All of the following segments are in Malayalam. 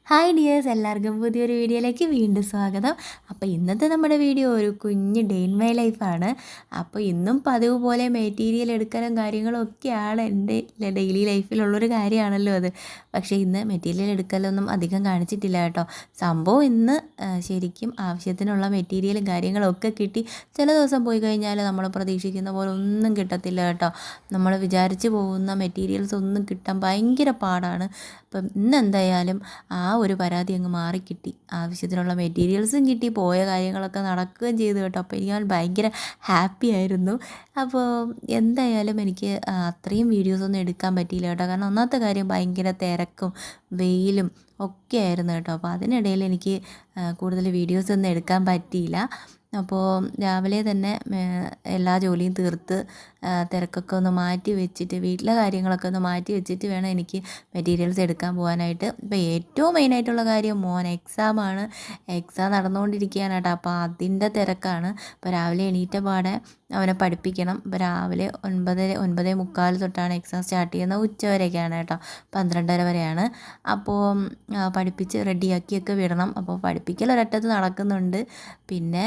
ഹായ് ഡിയേഴ്സ്, എല്ലാവർക്കും പുതിയൊരു വീഡിയോയിലേക്ക് വീണ്ടും സ്വാഗതം. അപ്പോൾ ഇന്നത്തെ നമ്മുടെ വീഡിയോ ഒരു കുഞ്ഞ് ഡേ ഇൻ മൈ ലൈഫാണ്. അപ്പോൾ ഇന്നും പതിവ് പോലെ മെറ്റീരിയൽ എടുക്കലും കാര്യങ്ങളും ഒക്കെയാണ് എൻ്റെ ഡെയിലി ലൈഫിലുള്ളൊരു കാര്യമാണല്ലോ അത്. പക്ഷേ ഇന്ന് മെറ്റീരിയൽ എടുക്കലൊന്നും അധികം കാണിച്ചിട്ടില്ല കേട്ടോ. സംഭവം ഇന്ന് ശരിക്കും ആവശ്യത്തിനുള്ള മെറ്റീരിയലും കാര്യങ്ങളും ഒക്കെ കിട്ടി. ചില ദിവസം പോയി കഴിഞ്ഞാൽ നമ്മൾ പ്രതീക്ഷിക്കുന്ന പോലെ ഒന്നും കിട്ടത്തില്ല കേട്ടോ. നമ്മൾ വിചാരിച്ച് പോകുന്ന മെറ്റീരിയൽസ് ഒന്നും കിട്ടാൻ ഭയങ്കര പാടാണ്. അപ്പം ഇന്ന് എന്തായാലും ആ ഒരു പരാതി അങ്ങ് മാറിക്കിട്ടി. ആവശ്യത്തിനുള്ള മെറ്റീരിയൽസും കിട്ടി, പോയ കാര്യങ്ങളൊക്കെ നടക്കുകയും ചെയ്തു കേട്ടോ. അപ്പോൾ ഞാൻ ഭയങ്കര ഹാപ്പി ആയിരുന്നു. അപ്പോൾ എന്തായാലും എനിക്ക് അത്രയും വീഡിയോസൊന്നും എടുക്കാൻ പറ്റിയില്ല കേട്ടോ. കാരണം ഒന്നാമത്തെ കാര്യം ഭയങ്കര തിരക്കും വെയിലും ഒക്കെ ആയിരുന്നു കേട്ടോ. അപ്പോൾ അതിനിടയിൽ എനിക്ക് കൂടുതൽ വീഡിയോസൊന്നും എടുക്കാൻ പറ്റിയില്ല. അപ്പോൾ രാവിലെ തന്നെ എല്ലാ ജോലിയും തീർത്ത് തിരക്കൊക്കെ ഒന്ന് മാറ്റി വെച്ചിട്ട് വീട്ടിലെ കാര്യങ്ങളൊക്കെ ഒന്ന് മാറ്റി വെച്ചിട്ട് വേണം എനിക്ക് മെറ്റീരിയൽസ് എടുക്കാൻ പോകാനായിട്ട്. ഇപ്പോൾ ഏറ്റവും മെയിനായിട്ടുള്ള കാര്യം എക്സാമാണ്. എക്സാം നടന്നുകൊണ്ടിരിക്കുകയാണ് കേട്ടോ. അപ്പോൾ അതിൻ്റെ തിരക്കാണ്. അപ്പോൾ രാവിലെ എണീറ്റ പാടെ അവനെ പഠിപ്പിക്കണം. ഇപ്പോൾ രാവിലെ 9:45 തൊട്ടാണ് എക്സാം സ്റ്റാർട്ട് ചെയ്യുന്നത്. ഉച്ചവരെയൊക്കെയാണ് കേട്ടോ, 12:30 വരെയാണ്. അപ്പോൾ പഠിപ്പിച്ച് റെഡിയാക്കിയൊക്കെ വിടണം. അപ്പോൾ പഠിപ്പിക്കൽ ഒരറ്റത്ത് നടക്കുന്നുണ്ട്. പിന്നെ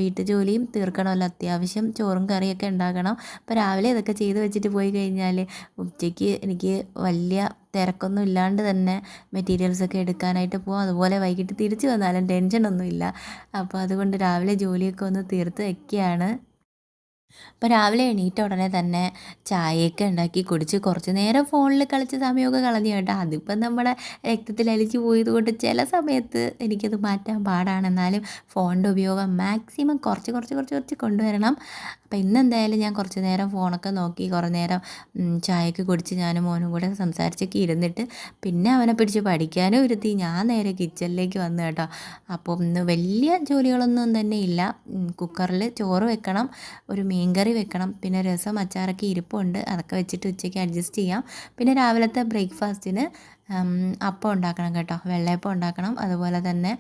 വീട്ടു ജോലിയും തീർക്കണമല്ലോ, അത്യാവശ്യം ചോറും കറിയൊക്കെ ഉണ്ടാക്കണം. അപ്പോൾ രാവിലെ ഇതൊക്കെ ചെയ്ത് വെച്ചിട്ട് പോയി കഴിഞ്ഞാൽ ഉച്ചയ്ക്ക് എനിക്ക് വലിയ തിരക്കൊന്നും ഇല്ലാണ്ട് തന്നെ മെറ്റീരിയൽസൊക്കെ എടുക്കാനായിട്ട് പോകും. അതുപോലെ വൈകിട്ട് തിരിച്ച് വന്നാലും ടെൻഷനൊന്നുമില്ല. അപ്പോൾ അതുകൊണ്ട് രാവിലെ ജോലിയൊക്കെ ഒന്ന് തീർത്ത് വയ്ക്കുകയാണ്. അപ്പോൾ രാവിലെ എണീറ്റ ഉടനെ തന്നെ ചായയൊക്കെ ഉണ്ടാക്കി കുടിച്ച് കുറച്ച് നേരം ഫോണിൽ കളിച്ച സമയമൊക്കെ കളഞ്ഞു കേട്ടോ. അതിപ്പം നമ്മുടെ രക്തത്തിൽ അലിച്ച് പോയതുകൊണ്ട് ചില സമയത്ത് എനിക്കത് മാറ്റാൻ പാടാണ്. എന്നാലും ഫോണിൻ്റെ ഉപയോഗം മാക്സിമം കുറച്ച് കൊണ്ടുവരണം. അപ്പോൾ ഇന്നെന്തായാലും ഞാൻ കുറച്ച് നേരം ഫോണൊക്കെ നോക്കി കുറേ നേരം ചായയൊക്കെ കുടിച്ച് ഞാനും മോനും കൂടെ സംസാരിച്ചൊക്കെ ഇരുന്നിട്ട് പിന്നെ അവനെ പിടിച്ച് പഠിക്കാനും ഇരുത്തി ഞാൻ നേരെ കിച്ചണിലേക്ക് വന്നു കേട്ടോ. അപ്പോൾ ഇന്ന് വലിയ ജോലികളൊന്നും തന്നെ ഇല്ല. കുക്കറിൽ ചോറ് വെക്കണം, ഒരു മീൻകറി വെക്കണം, പിന്നെ രസം അച്ചാറൊക്കെ ഇരിപ്പുണ്ട്. അതൊക്കെ വെച്ചിട്ട് ഉച്ചയ്ക്ക് അഡ്ജസ്റ്റ് ചെയ്യാം. പിന്നെ രാവിലത്തെ ബ്രേക്ക്ഫാസ്റ്റിന് അപ്പം ഉണ്ടാക്കണം കേട്ടോ, വെള്ളയപ്പം ഉണ്ടാക്കണം. അതുപോലെ തന്നെ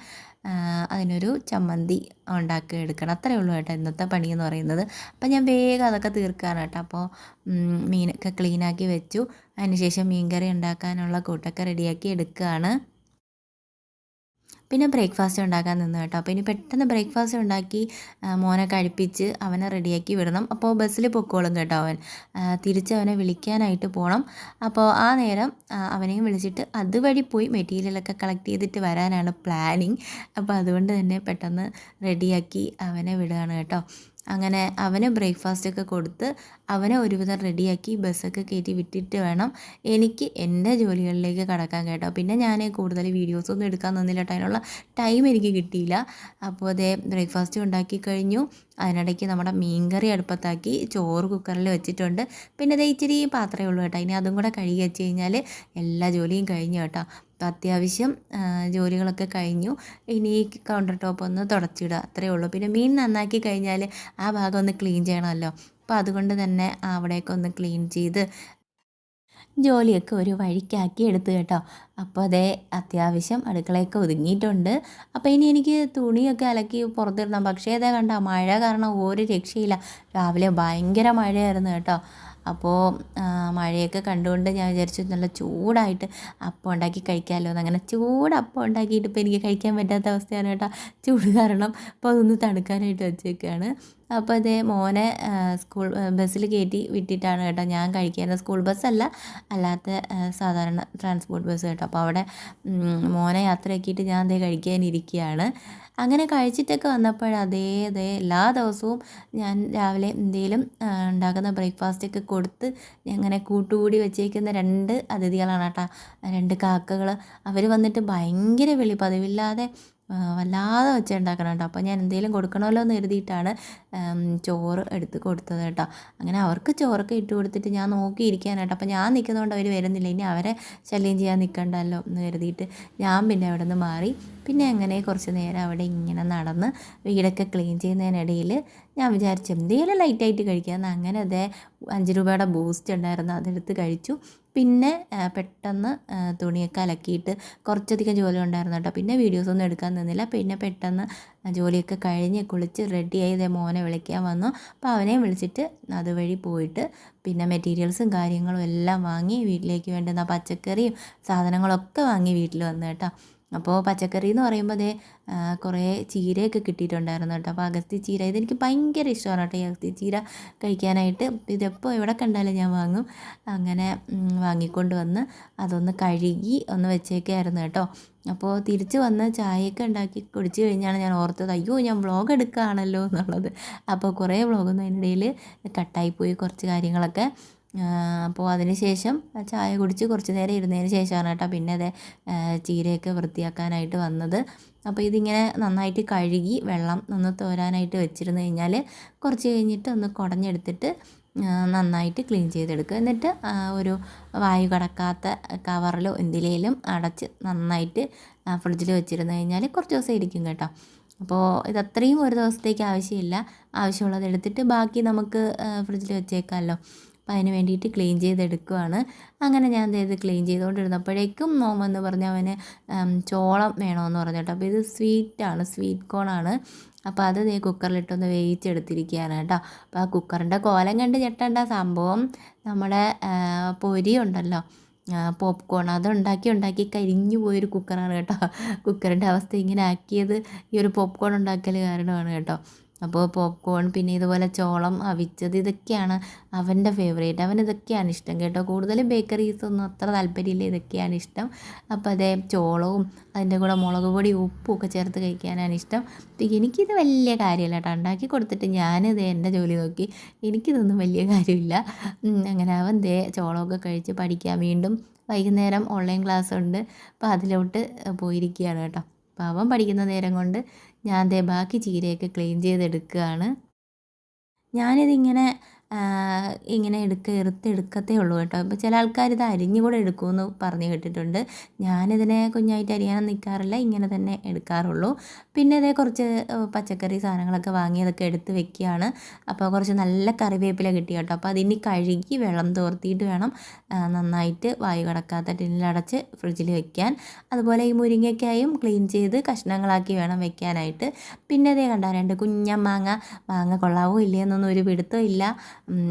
അതിനൊരു ചമ്മന്തി ഉണ്ടാക്കി എടുക്കണം. അത്രയേ ഉള്ളൂ കേട്ടോ ഇന്നത്തെ പണിയെന്ന് പറയുന്നത്. അപ്പം ഞാൻ വേഗം അതൊക്കെ തീർക്കുകയാണ് കേട്ടോ. അപ്പോൾ മീനൊക്കെ ക്ലീനാക്കി വെച്ചു. അതിനുശേഷം മീൻകറി ഉണ്ടാക്കാനുള്ള കൂട്ടൊക്കെ റെഡിയാക്കി എടുക്കുകയാണ്. പിന്നെ ബ്രേക്ക്ഫാസ്റ്റ് ഉണ്ടാക്കാൻ നിന്ന് കേട്ടോ. അപ്പോൾ ഇനി പെട്ടെന്ന് ബ്രേക്ക്ഫാസ്റ്റ് ഉണ്ടാക്കി മോനെ കഴിപ്പിച്ച് അവനെ റെഡിയാക്കി വിടണം. അപ്പോൾ ബസ്സിൽ പൊക്കോളും കേട്ടോ അവൻ. തിരിച്ച് അവനെ വിളിക്കാനായിട്ട് പോകണം. അപ്പോൾ ആ നേരം അവനെയും വിളിച്ചിട്ട് അതുവഴി പോയി മെറ്റീരിയലൊക്കെ കളക്ട് ചെയ്തിട്ട് വരാനാണ് പ്ലാനിങ്. അപ്പോൾ അതുകൊണ്ട് തന്നെ പെട്ടെന്ന് റെഡിയാക്കി അവനെ വിടുകയാണ് കേട്ടോ. അങ്ങനെ അവന് ബ്രേക്ക്ഫാസ്റ്റൊക്കെ കൊടുത്ത് അവനെ ഒരുവിധം റെഡിയാക്കി ബസ്സൊക്കെ കയറ്റി വിട്ടിട്ട് വേണം എനിക്ക് എൻ്റെ ജോലികളിലേക്ക് കടക്കാൻ കേട്ടോ. പിന്നെ ഞാൻ കൂടുതൽ വീഡിയോസൊന്നും എടുക്കാൻ നിന്നില്ല കേട്ടോ, അതിനുള്ള ടൈം എനിക്ക് കിട്ടിയില്ല. അപ്പോൾ അതേ ബ്രേക്ക്ഫാസ്റ്റ് ഉണ്ടാക്കി കഴിഞ്ഞു. അതിനിടയ്ക്ക് നമ്മുടെ മീൻകറി അടുപ്പത്താക്കി, ചോറ് കുക്കറിൽ വെച്ചിട്ടുണ്ട്. പിന്നെ അതേ ഇച്ചിരി പാത്രമേ ഉള്ളൂ കേട്ടോ. ഇനി അതും കൂടെ കഴുകി വെച്ച് കഴിഞ്ഞാൽ എല്ലാ ജോലിയും കഴിഞ്ഞു കേട്ടോ. അപ്പോൾ അത്യാവശ്യം ജോലികളൊക്കെ കഴിഞ്ഞു. ഇനി കൗണ്ടർ ടോപ്പ് ഒന്ന് തുടച്ചിടുക, അത്രയേ ഉള്ളൂ. പിന്നെ മീൻ നന്നാക്കി കഴിഞ്ഞാൽ ആ ഭാഗം ഒന്ന് ക്ലീൻ ചെയ്യണമല്ലോ. അപ്പോൾ അതുകൊണ്ട് തന്നെ അവിടെയൊക്കെ ഒന്ന് ക്ലീൻ ചെയ്ത് ജോലിയൊക്കെ ഒരു വഴിക്കാക്കി എടുത്തു കേട്ടോ. അപ്പോൾ അതേ അത്യാവശ്യം അടുക്കളയൊക്കെ ഒതുങ്ങിയിട്ടുണ്ട്. അപ്പോൾ ഇനി എനിക്ക് തുണിയൊക്കെ അലക്കി പുറത്തിടണം. പക്ഷേ അതേ കണ്ട മഴ കാരണം ഒരു രക്ഷയില്ല. രാവിലെ ഭയങ്കര മഴയായിരുന്നു കേട്ടോ. അപ്പോൾ മഴയൊക്കെ കണ്ടുകൊണ്ട് ഞാൻ വിചാരിച്ചു നല്ല ചൂടായിട്ട് അപ്പം ഉണ്ടാക്കി കഴിക്കാമല്ലോ എന്ന്. അങ്ങനെ ചൂടപ്പം ഉണ്ടാക്കിയിട്ട് ഇപ്പോൾ എനിക്ക് കഴിക്കാൻ പറ്റാത്ത അവസ്ഥയാണ് കേട്ടോ, ചൂട് കാരണം. അപ്പോൾ അതൊന്ന് തണുക്കാനായിട്ട് വെച്ചേക്കാണ്. അപ്പോൾ അതേ മോനെ സ്കൂൾ ബസ്സിൽ കയറ്റി വിട്ടിട്ടാണ് കേട്ടോ ഞാൻ കഴിക്കുന്നത്. സ്കൂൾ ബസ്സല്ല, അല്ലാത്ത സാധാരണ ട്രാൻസ്പോർട്ട് ബസ് കേട്ടോ. അപ്പോൾ അവിടെ മോനെ യാത്രയാക്കിയിട്ട് ഞാൻ അതേ കഴിക്കാനിരിക്കുകയാണ്. അങ്ങനെ കഴിച്ചിട്ടൊക്കെ വന്നപ്പോഴതേ എല്ലാ ദിവസവും ഞാൻ രാവിലെ എന്തെങ്കിലും ഉണ്ടാക്കുന്ന ബ്രേക്ക്ഫാസ്റ്റൊക്കെ കൊടുത്ത് അങ്ങനെ കൂട്ടുകൂടി വെച്ചേക്കുന്ന 2 അതിഥികളാണ് കേട്ടോ, 2 കാക്കകൾ. അവർ വന്നിട്ട് ഭയങ്കര വിളി, പതിവില്ലാതെ വല്ലാതെ വെച്ചുണ്ടാക്കണം കേട്ടോ. അപ്പോൾ ഞാൻ എന്തെങ്കിലും കൊടുക്കണമല്ലോ എന്ന് കരുതിയിട്ടാണ് ചോറ് എടുത്ത് കൊടുത്തത് കേട്ടോ. അങ്ങനെ അവർക്ക് ചോറൊക്കെ ഇട്ട് കൊടുത്തിട്ട് ഞാൻ നോക്കിയിരിക്കാൻ കേട്ടോ. അപ്പോൾ ഞാൻ നിൽക്കുന്നതുകൊണ്ട് അവർ വരുന്നില്ല, ഇനി അവരെ ശല്യം ചെയ്യാൻ നിൽക്കണ്ടല്ലോ എന്ന് കരുതിയിട്ട് ഞാൻ പിന്നെ അവിടെ നിന്ന് മാറി. പിന്നെ അങ്ങനെ കുറച്ച് നേരം അവിടെ ഇങ്ങനെ നടന്ന് വീടൊക്കെ ക്ലീൻ ചെയ്യുന്നതിനിടയിൽ ഞാൻ വിചാരിച്ചു എന്തെങ്കിലും ലൈറ്റായിട്ട് കഴിക്കാമെന്ന്. അങ്ങനെ അതേ 5 രൂപയുടെ ബൂസ്റ്റ് ഉണ്ടായിരുന്നു, അതെടുത്ത് കഴിച്ചു. പിന്നെ പെട്ടെന്ന് തുണിയൊക്കെ അലക്കിയിട്ട് കുറച്ചധികം ജോലി ഉണ്ടായിരുന്നു കേട്ടോ. പിന്നെ വീഡിയോസൊന്നും എടുക്കാൻ നിന്നില്ല. പിന്നെ പെട്ടെന്ന് ജോലിയൊക്കെ കഴിഞ്ഞ് കുളിച്ച് റെഡിയായി ഇതേ മോനെ വിളിക്കാൻ വന്നു. അപ്പോൾ അവനെയും വിളിച്ചിട്ട് അതുവഴി പോയിട്ട് പിന്നെ മെറ്റീരിയൽസും കാര്യങ്ങളും എല്ലാം വാങ്ങി വീട്ടിലേക്ക് വേണ്ടുന്ന പച്ചക്കറിയും സാധനങ്ങളൊക്കെ വാങ്ങി വീട്ടിൽ വന്നു കേട്ടോ. അപ്പോൾ പച്ചക്കറി എന്ന് പറയുമ്പോൾ അതേ കുറേ ചീരയൊക്കെ കിട്ടിയിട്ടുണ്ടായിരുന്നു കേട്ടോ. അപ്പോൾ അഗസ്തി ചീര ഇതെനിക്ക് ഭയങ്കര ഇഷ്ടമാണ് കേട്ടോ, ഈ അഗസ്തി ചീര കഴിക്കാനായിട്ട്. ഇതെപ്പോൾ എവിടെ കണ്ടാലും ഞാൻ വാങ്ങും. അങ്ങനെ വാങ്ങിക്കൊണ്ട് വന്ന് അതൊന്ന് കഴുകി ഒന്ന് വെച്ചേക്കായിരുന്നു കേട്ടോ. അപ്പോൾ തിരിച്ച് വന്ന് ചായയൊക്കെ ഉണ്ടാക്കി കുടിച്ച് കഴിഞ്ഞാണ് ഞാൻ ഓർത്തത്, അയ്യോ ഞാൻ വ്ളോഗ് എടുക്കുകയാണല്ലോ എന്നുള്ളത്. അപ്പോൾ കുറേ വ്ളോഗൊന്നും അതിനിടയിൽ കട്ടായിപ്പോയി, കുറച്ച് കാര്യങ്ങളൊക്കെ. അപ്പോൾ അതിന് ശേഷം ചായ കുടിച്ച് കുറച്ച് നേരം ഇരുന്നതിന് ശേഷമാണ് കേട്ടോ പിന്നെ അത് ചീരയൊക്കെ വൃത്തിയാക്കാനായിട്ട് വന്നത്. അപ്പോൾ ഇതിങ്ങനെ നന്നായിട്ട് കഴുകി വെള്ളം ഒന്ന് തോരാനായിട്ട് വെച്ചിരുന്ന് കഴിഞ്ഞാൽ കുറച്ച് കഴിഞ്ഞിട്ട് ഒന്ന് കുടഞ്ഞെടുത്തിട്ട് നന്നായിട്ട് ക്ലീൻ ചെയ്തെടുക്കുക. എന്നിട്ട് ഒരു വായു കടക്കാത്ത കവറിലോ എന്തിലേലും അടച്ച് നന്നായിട്ട് ഫ്രിഡ്ജിൽ വെച്ചിരുന്ന് കഴിഞ്ഞാൽ കുറച്ച് ദിവസം ഇരിക്കും കേട്ടോ. അപ്പോൾ ഇതത്രയും ഒരു ദിവസത്തേക്ക് ആവശ്യമില്ല, ആവശ്യമുള്ളത് എടുത്തിട്ട് ബാക്കി നമുക്ക് ഫ്രിഡ്ജിൽ വെച്ചേക്കാമല്ലോ. അപ്പോൾ അതിന് വേണ്ടിയിട്ട് ക്ലീൻ ചെയ്തെടുക്കുകയാണ്. അങ്ങനെ ഞാൻ ഇത് ക്ലീൻ ചെയ്തുകൊണ്ടിരുന്നപ്പോഴേക്കും മോൻ വന്ന് പറഞ്ഞ് അവന് ചോളം വേണമെന്ന് പറഞ്ഞു കേട്ടോ. അപ്പോൾ ഇത് സ്വീറ്റാണ്, സ്വീറ്റ് കോണാണ്. അപ്പോൾ അത് കുക്കറിലിട്ടൊന്ന് വേവിച്ചെടുത്തിരിക്കുകയാണ് കേട്ടോ. അപ്പോൾ ആ കുക്കറിൻ്റെ കോലം കണ്ട് ഞെട്ടേണ്ട, സംഭവം നമ്മുടെ പൊരി ഉണ്ടല്ലോ, പോപ്കോൺ, അത് ഉണ്ടാക്കി കരിഞ്ഞു പോയൊരു കുക്കറാണ് കേട്ടോ. കുക്കറിൻ്റെ അവസ്ഥ ഇങ്ങനെ ആക്കിയത് ഈ ഒരു പോപ്കോൺ ഉണ്ടാക്കൽ കാരണമാണ് കേട്ടോ. അപ്പോൾ പോപ്കോൺ, പിന്നെ ഇതുപോലെ ചോളം അവിച്ചത്, ഇതൊക്കെയാണ് അവൻ്റെ ഫേവറേറ്റ്. അവന് ഇതൊക്കെയാണ് ഇഷ്ടം കേട്ടോ. കൂടുതലും ബേക്കറീസൊന്നും അത്ര താല്പര്യമില്ല, ഇതൊക്കെയാണ് ഇഷ്ടം. അപ്പോൾ അതേ ചോളവും അതിൻ്റെ കൂടെ മുളക് പൊടി ഉപ്പും ഒക്കെ ചേർത്ത് കഴിക്കാനാണ് ഇഷ്ടം. അപ്പോൾ എനിക്കിത് വലിയ കാര്യമില്ല കേട്ടോ. ഉണ്ടാക്കി കൊടുത്തിട്ട് ഞാനിത് എൻ്റെ ജോലി നോക്കി, എനിക്കിതൊന്നും വലിയ കാര്യമില്ല. അങ്ങനെ അവൻ ചോളമൊക്കെ കഴിച്ച് പഠിക്കാൻ വീണ്ടും വൈകുന്നേരം ഓൺലൈൻ ക്ലാസ് ഉണ്ട്. അപ്പോൾ അതിലോട്ട് പോയിരിക്കുകയാണ് കേട്ടോ. അപ്പോൾ അവൻ പഠിക്കുന്ന നേരം കൊണ്ട് ഞാൻ ബാക്കി ചീരയൊക്കെ ക്ലീൻ ചെയ്തെടുക്കുകയാണ്. ഞാനിതിങ്ങനെ ഇങ്ങനെ എടുക്കത്തേ ഉള്ളൂ കേട്ടോ. ഇപ്പോൾ ചില ആൾക്കാർ ഇത് അരിഞ്ഞു കൂടെ എടുക്കുമെന്ന് പറഞ്ഞ് കേട്ടിട്ടുണ്ട്. ഞാനിതിനെ കുഞ്ഞായിട്ട് അരിയാനൊന്നും നിൽക്കാറില്ല, ഇങ്ങനെ തന്നെ എടുക്കാറുള്ളൂ. പിന്നെ ഇതേ കുറച്ച് പച്ചക്കറി സാധനങ്ങളൊക്കെ വാങ്ങി അതൊക്കെ എടുത്ത് വെക്കുകയാണ്. അപ്പോൾ കുറച്ച് നല്ല കറിവേപ്പില കിട്ടി കേട്ടോ. അപ്പോൾ അതിനി കഴുകി വെള്ളം തോർത്തിയിട്ട് വേണം നന്നായിട്ട് വായു കടക്കാത്ത ടിന്നിലടച്ച് ഫ്രിഡ്ജിൽ വെക്കാൻ. അതുപോലെ ഈ മുരിങ്ങയ്ക്കായും ക്ലീൻ ചെയ്ത് കഷ്ണങ്ങളാക്കി വേണം വെക്കാനായിട്ട്. പിന്നെ അതേ കണ്ടാ രണ്ട് കുഞ്ഞൻ മാങ്ങ കൊള്ളാവോ ഇല്ലയെന്നൊന്നും ഒരു പിടുത്തം ഇല്ല.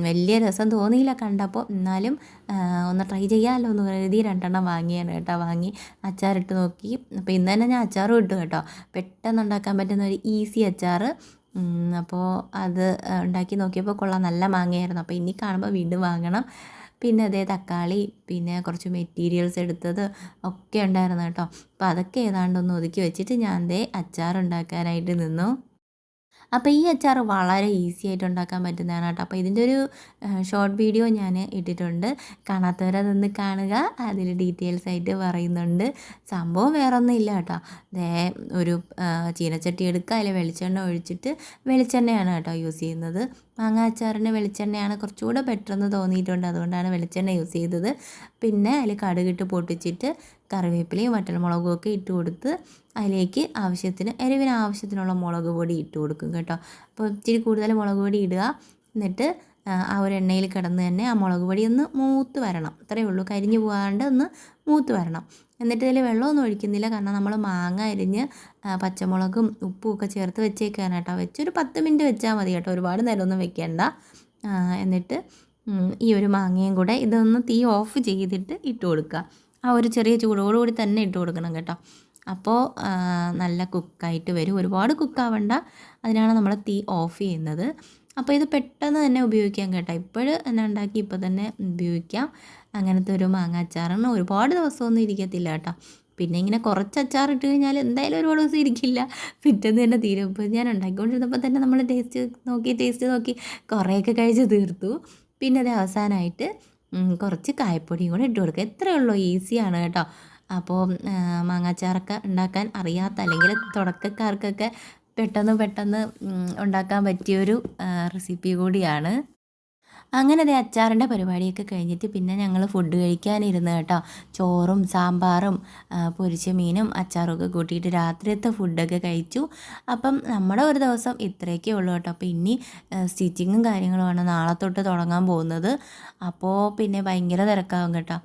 വലിയ രസം തോന്നിയില്ല കണ്ടപ്പോൾ, എന്നാലും ഒന്ന് ട്രൈ ചെയ്യാമല്ലോ എന്ന് കരുതി 2 വാങ്ങിയാണ് കേട്ടോ. വാങ്ങി അച്ചാറിട്ട് നോക്കി. അപ്പോൾ ഇന്ന് തന്നെ ഞാൻ അച്ചാറും ഇട്ടു കേട്ടോ. പെട്ടെന്ന് ഉണ്ടാക്കാൻ പറ്റുന്ന ഒരു ഈസി അച്ചാർ. അപ്പോൾ അത് ഉണ്ടാക്കി നോക്കിയപ്പോൾ കൊള്ളാം, നല്ല മാങ്ങയായിരുന്നു. അപ്പോൾ ഇനി കാണുമ്പോൾ വീണ്ടും വാങ്ങണം. പിന്നെ അതേ തക്കാളി, പിന്നെ കുറച്ച് മെറ്റീരിയൽസ് എടുത്തത് ഒക്കെ ഉണ്ടായിരുന്നു കേട്ടോ. അപ്പോൾ അതൊക്കെ ഏതാണ്ടൊന്ന് ഒതുക്കി വെച്ചിട്ട് ഞാൻ അച്ചാർ ഉണ്ടാക്കാനായിട്ട് നിന്നു. അപ്പോൾ ഈ അച്ചാർ വളരെ ഈസി ആയിട്ട് ഉണ്ടാക്കാൻ പറ്റുന്നതാണ് കേട്ടോ. അപ്പോൾ ഇതിൻ്റെ ഒരു ഷോർട്ട് വീഡിയോ ഞാൻ ഇട്ടിട്ടുണ്ട്, കാണാത്തവരതൊന്ന് കാണുക. അതിൽ ഡീറ്റെയിൽസ് ആയിട്ട് പറയുന്നുണ്ട്. സംഭവം വേറെ ഒന്നും ഇല്ല കേട്ടോ. ഒരു ചീനച്ചട്ടി എടുക്കുക, അതിൽ വെളിച്ചെണ്ണ ഒഴിച്ചിട്ട്, വെളിച്ചെണ്ണയാണ് കേട്ടോ യൂസ് ചെയ്യുന്നത്. മാങ്ങ അച്ചാറിന് വെളിച്ചെണ്ണയാണ് കുറച്ചുകൂടെ ബെറ്റർ എന്ന് തോന്നിയിട്ടുണ്ട്, അതുകൊണ്ടാണ് വെളിച്ചെണ്ണ യൂസ് ചെയ്തത്. പിന്നെ അതിൽ കടുകിട്ട് പൊട്ടിച്ചിട്ട് കറിവേപ്പിലയും വറ്റൽമുളകും ഒക്കെ ഇട്ട് കൊടുത്ത് അതിലേക്ക് എരിവിന് ആവശ്യത്തിനുള്ള മുളക് പൊടി ഇട്ട് കൊടുക്കും കേട്ടോ. അപ്പോൾ ഇച്ചിരി കൂടുതൽ മുളക് പൊടി ഇടുക. എന്നിട്ട് ആ ഒരു എണ്ണയിൽ കിടന്ന് തന്നെ ആ മുളക് പൊടി ഒന്ന് മൂത്ത് വരണം, അത്രയേ ഉള്ളൂ. കരിഞ്ഞു പോകാണ്ട് ഒന്ന് മൂത്ത് വരണം. എന്നിട്ട് ഇതിൽ വെള്ളമൊന്നും ഒഴിക്കുന്നില്ല, കാരണം നമ്മൾ മാങ്ങ അരിഞ്ഞ് പച്ചമുളകും ഉപ്പും ഒക്കെ ചേർത്ത് വെച്ചേക്കാണ് കേട്ടോ. വെച്ചൊരു 10 മിനിറ്റ് വെച്ചാൽ മതി കേട്ടോ, ഒരുപാട് നേരമൊന്നും വെക്കേണ്ട. എന്നിട്ട് ഈ ഒരു മാങ്ങയും കൂടെ ഇതൊന്ന് തീ ഓഫ് ചെയ്തിട്ട് ഇട്ട് കൊടുക്കുക. ആ ഒരു ചെറിയ ചൂടോടുകൂടി തന്നെ ഇട്ട് കൊടുക്കണം കേട്ടോ. അപ്പോൾ നല്ല കുക്കായിട്ട് വരും. ഒരുപാട് കുക്കാവണ്ട, അതിനാണ് നമ്മൾ തീ ഓഫ് ചെയ്യുന്നത്. അപ്പോൾ ഇത് പെട്ടെന്ന് തന്നെ ഉപയോഗിക്കാം കേട്ടോ. എന്നെ ഉണ്ടാക്കി ഇപ്പോൾ തന്നെ ഉപയോഗിക്കാം. അങ്ങനത്തെ ഒരു മാങ്ങ അച്ചാറാണ്. ഒരുപാട് ദിവസമൊന്നും ഇരിക്കത്തില്ല കേട്ടോ. പിന്നെ ഇങ്ങനെ കുറച്ച് അച്ചാർ ഇട്ട് കഴിഞ്ഞാൽ എന്തായാലും ഒരുപാട് ദിവസം ഇരിക്കില്ല, പിറ്റേന്ന് തന്നെ തീരും. ഇപ്പോൾ ഞാൻ ഉണ്ടാക്കിക്കൊണ്ടിരുന്നപ്പോൾ തന്നെ നമ്മൾ ടേസ്റ്റ് നോക്കി കുറേയൊക്കെ കഴിച്ച് തീർത്തു. പിന്നെ അത് അവസാനമായിട്ട് കുറച്ച് കായപ്പൊടിയും കൂടെ ഇട്ട് കൊടുക്കുക. എത്രയേ ഉള്ളൂ, ഈസിയാണ് കേട്ടോ. അപ്പോൾ മാങ്ങാച്ചാറൊക്കെ ഉണ്ടാക്കാൻ അറിയാത്ത, അല്ലെങ്കിൽ തുടക്കക്കാർക്കൊക്കെ പെട്ടെന്ന് ഉണ്ടാക്കാൻ പറ്റിയൊരു റെസിപ്പി കൂടിയാണ്. അങ്ങനെ അച്ചാറിൻ്റെ പരിപാടിയൊക്കെ കഴിഞ്ഞിട്ട് പിന്നെ ഞങ്ങൾ ഫുഡ് കഴിക്കാനിരുന്ന് കേട്ടോ. ചോറും സാമ്പാറും പൊരിച്ച മീനും അച്ചാറൊക്കെ കൂട്ടിയിട്ട് രാത്രിയത്തെ ഫുഡൊക്കെ കഴിച്ചു. അപ്പം നമ്മുടെ ഒരു ദിവസം ഇത്രയൊക്കെ ഉള്ളൂ കേട്ടോ. അപ്പോൾ ഇനി സ്റ്റിച്ചിങ്ങും കാര്യങ്ങളുമാണ് നാളെ തൊട്ട് തുടങ്ങാൻ പോകുന്നത്. അപ്പോൾ പിന്നെ ഭയങ്കര തിരക്കാവും കേട്ടോ.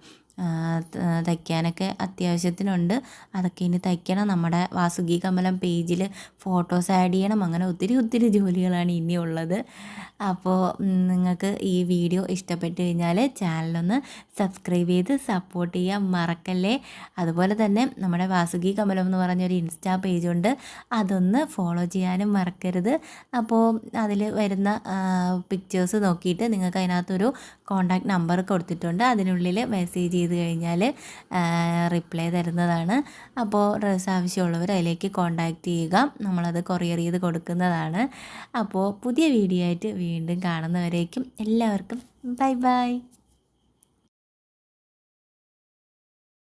തയ്ക്കാനൊക്കെ അത്യാവശ്യത്തിനുണ്ട്. അതൊക്കെ ഇനി തയ്ക്കണം. നമ്മുടെ വാസുകി കമലം പേജിൽ ഫോട്ടോസ് ആഡ് ചെയ്യണം. അങ്ങനെ ഒത്തിരി ജോലികളാണ് ഇനിയുള്ളത്. അപ്പോൾ നിങ്ങൾക്ക് ഈ വീഡിയോ ഇഷ്ടപ്പെട്ട് കഴിഞ്ഞാൽ ചാനലൊന്ന് സബ്സ്ക്രൈബ് ചെയ്ത് സപ്പോർട്ട് ചെയ്യാൻ മറക്കല്ലേ. അതുപോലെ തന്നെ നമ്മുടെ വാസുകി കമലം എന്ന് പറഞ്ഞൊരു ഇൻസ്റ്റാ പേജുണ്ട്, അതൊന്ന് ഫോളോ ചെയ്യാനും മറക്കരുത്. അപ്പോൾ അതിൽ വരുന്ന പിക്ചേഴ്സ് നോക്കിയിട്ട് നിങ്ങൾക്ക് അതിനകത്തൊരു കോൺടാക്റ്റ് നമ്പർ കൊടുത്തിട്ടുണ്ട്. അതിനുള്ളിൽ മെസ്സേജ് ചെയ്ത് കഴിഞ്ഞാൽ റിപ്ലൈ തരുന്നതാണ്. അപ്പോൾ ഡ്രസ്സ് ആവശ്യമുള്ളവർ അതിലേക്ക് കോൺടാക്റ്റ് ചെയ്യുക. നമ്മളത് കൊറിയർ ചെയ്ത് കൊടുക്കുന്നതാണ്. അപ്പോൾ പുതിയ വീഡിയോ ആയിട്ട് വീണ്ടും കാണുന്നവരേക്കും എല്ലാവർക്കും ബൈ ബൈ.